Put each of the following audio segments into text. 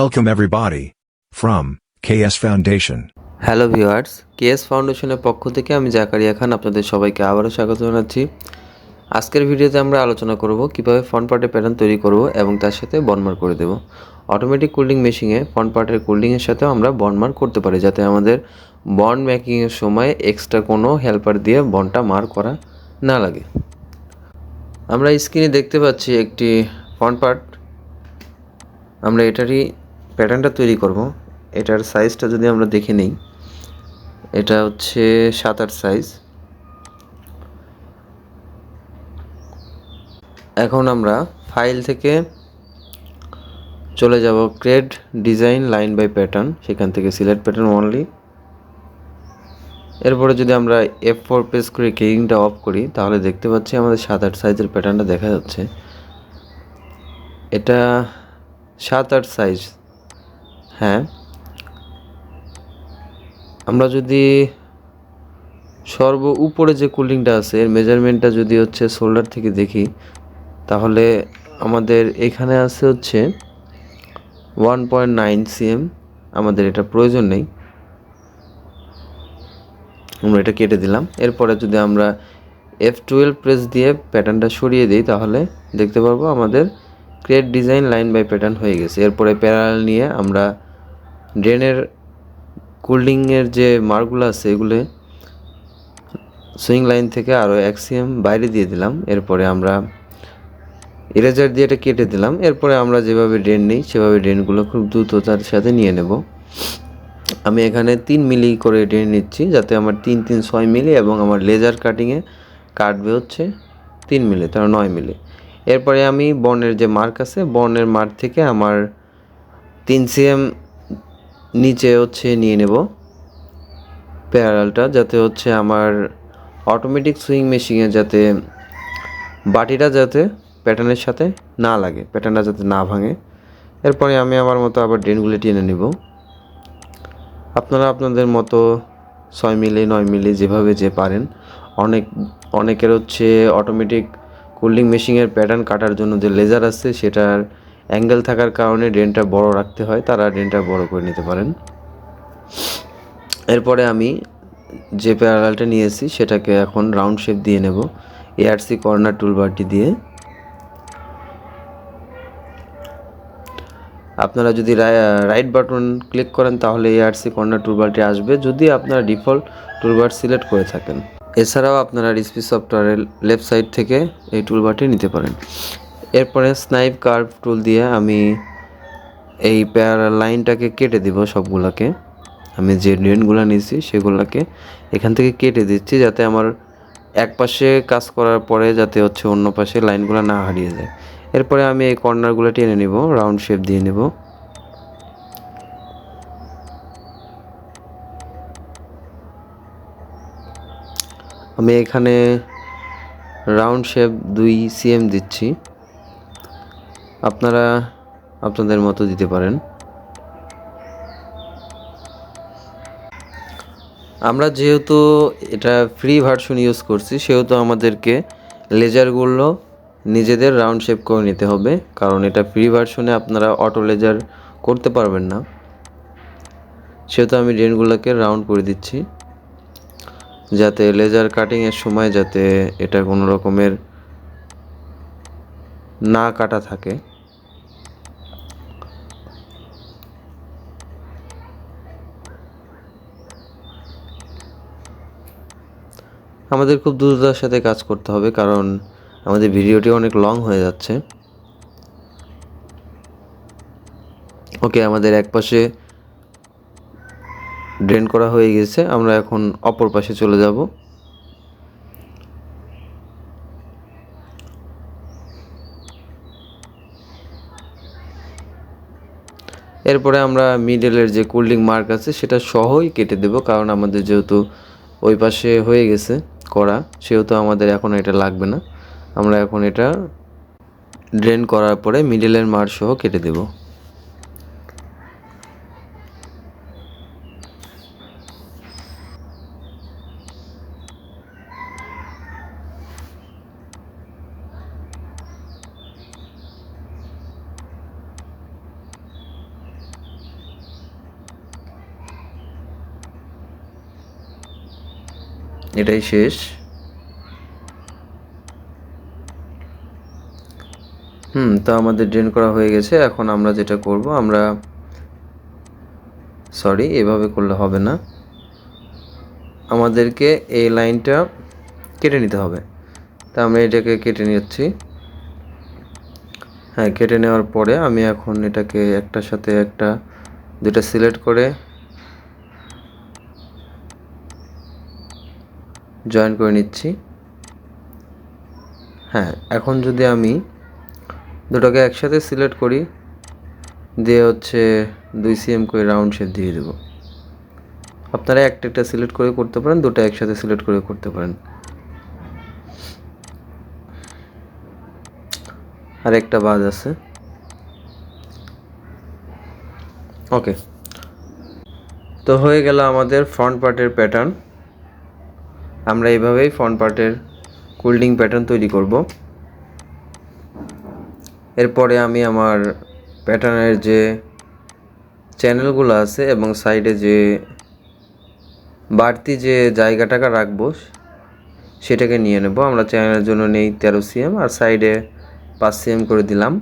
Welcome everybody from KS Foundation. Hello viewers, KS ফাউন্ডেশনের পক্ষ থেকে আমি জাকারিয়া খান আপনাদের সবাইকে আবারও স্বাগত জানাচ্ছি। আজকের ভিডিওতে আমরা আলোচনা করব কিভাবে ফ্রন্ট পার্টের প্যাটার্ন তৈরি করব এবং তার সাথে বনমার করে দেব। অটোমেটিক কুলিং মেশিনে ফ্রন্ট পার্টের কুলিংয়ের সাথেও আমরা বনমার করতে পারি, যাতে আমাদের বন্ড মেকিংয়ের সময় এক্সট্রা কোনো হেল্পার দিয়ে বন্ডটা মার করা না লাগে। আমরা স্ক্রিনে দেখতে পাচ্ছি একটি ফ্রন্ট পার্ট। আমরা এটারই প্যাটার্নটা তৈরি করব। এটার সাইজটা যদি আমরা দেখে নিই, এটা হচ্ছে 7-8 সাইজ। এখন আমরা ফাইল থেকে চলে যাব create design line by pattern, সেখান থেকে সিলেক্ট প্যাটার্ন অনলি। এরপরে যদি আমরা F4 প্রেস করে কিংটা অফ করি, তাহলে দেখতে পাচ্ছি আমাদের 7-8 সাইজের প্যাটার্নটা দেখা যাচ্ছে। এটা 7-8 সাইজ। হ্যাঁ, আমরা যদি সর্ব উপরে যে কুলিংটা আছে এর মেজারমেন্টটা যদি হচ্ছে শোল্ডার থেকে দেখি, তাহলে আমাদের এখানে আছে হচ্ছে 1.9 cm। আমাদের এটা প্রয়োজন নেই, আমরা এটা কেটে দিলাম। এরপরে যদি আমরা F12 প্রেস দিয়ে প্যাটার্নটা সরিয়ে দিই, তাহলে দেখতে পারবো আমাদের create design line by pattern হয়ে গেছে। এরপরে প্যারাল নিয়ে আমরা ড্রেনের কুলিংয়ের যে মার্কগুলো আছে এগুলো সুইং লাইন থেকে আরও 1 cm বাইরে দিয়ে দিলাম। এরপরে আমরা ইরেজার দিয়ে এটা কেটে দিলাম। এরপরে আমরা যেভাবে ড্রেন নিই সেভাবে ড্রেনগুলো খুব দ্রুততার সাথে নিয়ে নেব। আমি এখানে 3 মিলি করে ড্রেন নিচ্ছি, যাতে আমার 3-3-6 মিলি এবং আমার লেজার কাটিংয়ে কাটবে হচ্ছে 3 মিলি, তার 9 মিলি। এরপরে আমি বর্ণের যে মার্ক আছে বর্ণের মার্ক থেকে আমার 3 cm নিচে হচ্ছে নিয়ে নেব প্যারালটা, যাতে হচ্ছে আমার অটোমেটিক সুইং মেশিনে যাতে বাটিটা যাতে প্যাটার্নের সাথে না লাগে, প্যাটার্নটা যাতে না ভাঙে। এরপরে আমি আমার মতো আবার ড্রেনগুলি টেনে নেব। আপনারা আপনাদের মতো 6 মিলি 9 মিলি যেভাবে যে পারেন। অনেকের হচ্ছে অটোমেটিক কুলিং মেশিনের প্যাটার্ন কাটার জন্য যে লেজার আছে সেটার অ্যাঙ্গেল থাকার কারণে ড্রেনটা বড় রাখতে হয়, তারা ড্রেনটা বড় করে নিতে পারেন। এরপরে আমি যে প্যারালালটা নিয়েছি সেটাকে এখন রাউন্ড শেপ দিয়ে নেব এআরসি কর্নার টুলবারটি দিয়ে। আপনারা যদি রাইট বাটন ক্লিক করেন তাহলে এআরসি কর্নার টুলবারটি আসবে, যদি আপনারা ডিফল্ট টুলবার সিলেক্ট করে থাকেন। এছাড়াও আপনারা রিসপি সফটওয়্যারের লেফট সাইড থেকে এই টুলবারটি নিতে পারেন। এরপরে স্নাইপ কার্ভ টুল দিয়ে আমি এই প্যারালাল লাইনটাকে কেটে দিব সবগুলোকে। আমি যে ড্রেনগুলো নিয়েছি সেগুলোকে এখান থেকে কেটে দিচ্ছি, যাতে আমার এক পাশে কাজ করার পরে যাতে হচ্ছে অন্য পাশে লাইনগুলো না হারিয়ে যায়। এরপরে আমি এই কর্নারগুলো টেনে নেব, রাউন্ড শেপ দিয়ে নেব। আমি এখানে রাউন্ড শেপ 2 cm দিচ্ছি, আপনারা আপনাদের মতো দিতে পারেন। আমরা যেহেতু এটা ফ্রি ভার্সন ইউজ করছি, সেহেতু আমাদেরকে লেজারগুলো নিজেদের রাউন্ড শেপ করে নিতে হবে, কারণ এটা ফ্রি ভার্সনে আপনারা অটো লেজার করতে পারবেন না। সেহেতু আমি ড্রেনগুলোকে রাউন্ড করে দিচ্ছি, যাতে লেজার কাটিংয়ের সময় যাতে এটা কোনো রকমের না কাটা থাকে। আমাদের খুব দ্রুততার সাথে কাজ করতে হবে, কারণ আমাদের ভিডিওটি অনেক লং হয়ে যাচ্ছে। ওকে, আমাদের এক পাশে ড্রেন করা হয়ে গেছে, আমরা এখন অপর পাশে চলে যাব। এরপরে আমরা মিডলের যে কুলিং মার্ক আছে সেটা সহই কেটে দেব, কারণ আমাদের যেহেতু ওই পাশে হয়ে গেছে করা, সেহেতু আমাদের এখন এটা লাগবে না। আমরা এখন এটা ড্রেন করার পরে মিডলের মার্ক সহ কেটে দেব। এটাই শেষ। তো আমাদের ড্রেন করা হয়ে গেছে। এখন আমরা যেটা করব, আমরা এভাবে করলে হবে না, আমাদেরকে এই লাইনটা কেটে নিতে হবে। তা আমরা এটাকে কেটে নিচ্ছি। কেটে নেওয়ার পরে আমি এখন এটাকে একটার সাথে একটা দুটা সিলেক্ট করে জয়েন করে নিচ্ছি। এখন যদি আমি দুটোকে একসাথে সিলেক্ট করি, দিয়ে হচ্ছে 2 cm করে রাউন্ড শেপ দিয়ে দেব। আপনারা একটা একটা সিলেক্ট করে করতে পারেন, দুটো একসাথে সিলেক্ট করে করতে পারেন। আর একটা বাদ আছে। ওকে, তো হয়ে গেল আমাদের ফ্রন্ট পার্টের প্যাটার্ন। আমরা এইভাবেই ফ্রন্ট পার্টের কুইল্টিং প্যাটার্ন তৈরি করব। এরপরে আমি আমার প্যাটার্নের যে চ্যানেলগুলো আছে এবং সাইডে যে বাড়তি যে জায়গাটাকে রাখবো সেটাকে নিয়ে নেব। আমরা চ্যানেলের জন্য নেই 13 cm আর সাইডে 5 cm করে দিলাম।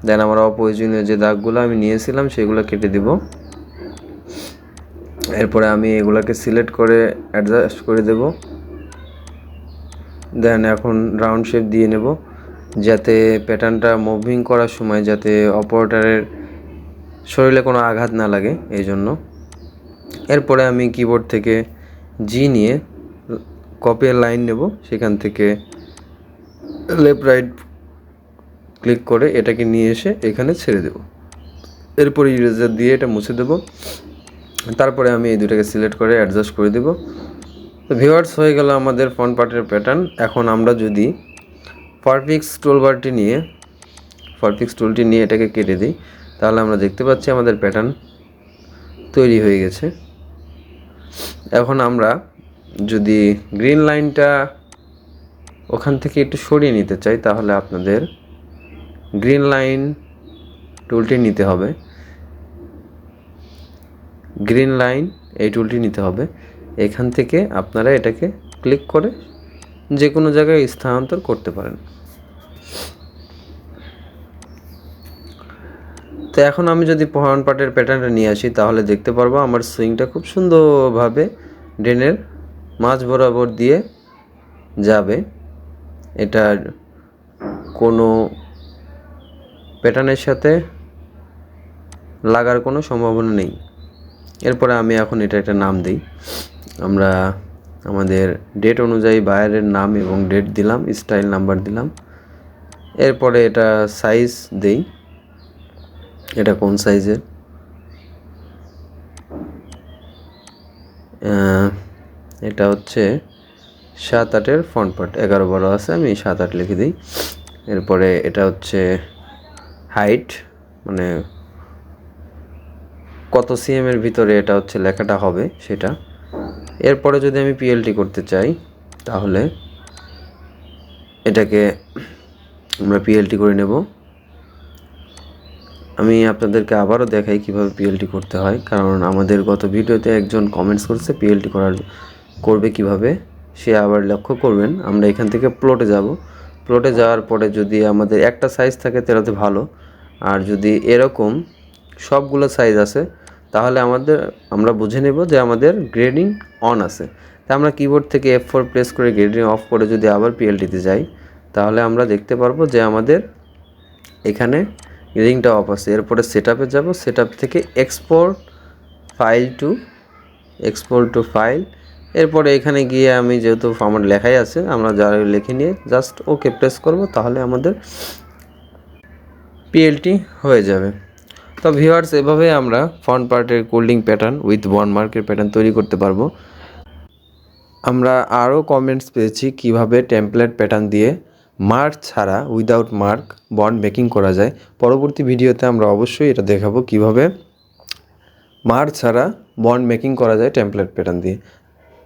দেন আমার অপ্রয়োজনীয় যে দাগগুলো আমি নিয়েছিলাম সেগুলো কেটে দিব। এরপরে আমি এগুলোকে সিলেক্ট করে অ্যাডজাস্ট করে দেব। দেন এখন রাউন্ড শেপ দিয়ে নেব, যাতে প্যাটার্নটা মুভিং করার সময় যাতে অপারেটরের শরীরে কোনো আঘাত না লাগে, এই জন্য। এরপরে আমি কিবোর্ড থেকে জি নিয়ে কপি লাইন নেব, সেখান থেকে লেফট রাইট ক্লিক করে এটাকে নিয়ে এসে এখানে ছেড়ে দেব। এরপরে ইরেজার দিয়ে এটা মুছে দেব। তারপরে আমি এই দুটাকে সিলেক্ট করে অ্যাডজাস্ট করে দেব। তো ভিউয়ার্স, হয়ে গেল আমাদের ফ্রন্ট পার্টের প্যাটার্ন। এখন আমরা যদি ফরফিক্স টুলটি নিয়ে এটাকে কেটে দিই, তাহলে আমরা দেখতে পাচ্ছি আমাদের প্যাটার্ন তৈরি হয়ে গেছে। এখন আমরা যদি গ্রিন লাইনটা ওখান থেকে একটু সরিয়ে নিতে চাই, তাহলে আপনাদের গ্রিন লাইন টুলটি নিতে হবে। গ্রিন লাইন এই টুলটি নিতে হবে। এখান থেকে আপনারা এটাকে ক্লিক করে যে কোনো জায়গায় স্থানান্তর করতে পারেন। তো এখন আমি যদি ফ্রন্ট পার্টের প্যাটার্নটা নিয়ে আসি, তাহলে দেখতে পারবো আমার সুইংটা খুব সুন্দরভাবে ড্রেনের মাঝ বরাবর দিয়ে যাবে। এটার কোনো প্যাটার্নের সাথে লাগার কোনো সম্ভাবনা নেই। এরপরে আমি এখন এটা একটা নাম দিই। আমরা আমাদের ডেট অনুযায়ী বায়ারের নাম এবং ডেট দিলাম, স্টাইল নাম্বার দিলাম। এরপরে এটা সাইজ দেই, এটা কোন সাইজের, এটা হচ্ছে 7-8 ফ্রন্ট পার্ট, 11-12 আছে, আমি 7-8 লিখে দিই। এরপরে এটা হচ্ছে হাইট, মানে কত সিএমের ভিতরে এটা হচ্ছে লেখাটা হবে সেটা। এরপরে যদি আমি পিএলটি করতে চাই, তাহলে এটাকে আমরা পিএলটি করে নেব। আমি আপনাদেরকে আবারও দেখাই কিভাবে পিএলটি করতে হয়, কারণ আমাদের গত ভিডিওতে একজন কমেন্টস করছে পিএলটি করবে কিভাবে, সে আবার লক্ষ্য করবেন। আমরা এখান থেকে প্লটে যাব। প্লটে যাওয়ার পরে যদি আমাদের একটা সাইজ থাকে তাহলে ভালো, আর যদি এরকম সবগুলো সাইজ আছে তাহলে আমরা বুঝে নেব যে আমাদের গ্রেডিং অন আছে। তাই আমরা কিবোর্ড থেকে F4 প্রেস করে গ্রেডিং অফ করে যদি আবার পিএলটিতে যাই, তাহলে আমরা দেখতে পারবো যে আমাদের এখানে গ্রেডিংটা অফ আছে। এরপরে সেটআপে যাব, সেটআপ থেকে এক্সপোর্ট টু ফাইল। এরপরে এখানে গিয়ে আমি যেহেতু আমার লেখাই আছে, আমরা যারা লিখে নিয়ে জাস্ট ওকে প্রেস করব, তাহলে আমাদের পিএলটি হয়ে যাবে। তো ভিউয়ার্স, এভাবে আমরা ফ্রন্ট পার্টের কোল্ডিং প্যাটার্ন উইথ বন্ড মার্কের প্যাটার্ন তৈরি করতে পারবো। আমরা আরও কমেন্টস পেয়েছি কিভাবে টেমপ্লেট প্যাটার্ন দিয়ে মার্ক ছাড়া উইদাউট মার্ক বন্ড মেকিং করা যায়। পরবর্তী ভিডিওতে আমরা অবশ্যই এটা দেখাবো কিভাবে মার্ক ছাড়া বন্ড মেকিং করা যায় টেমপ্লেট প্যাটার্ন দিয়ে।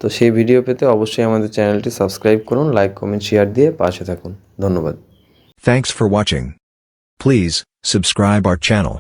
তো সেই ভিডিও পেতে অবশ্যই আমাদের চ্যানেলটি সাবস্ক্রাইব করুন, লাইক, কমেন্ট, শেয়ার দিয়ে পাশে থাকুন। ধন্যবাদ। Thanks for watching. Please subscribe our channel.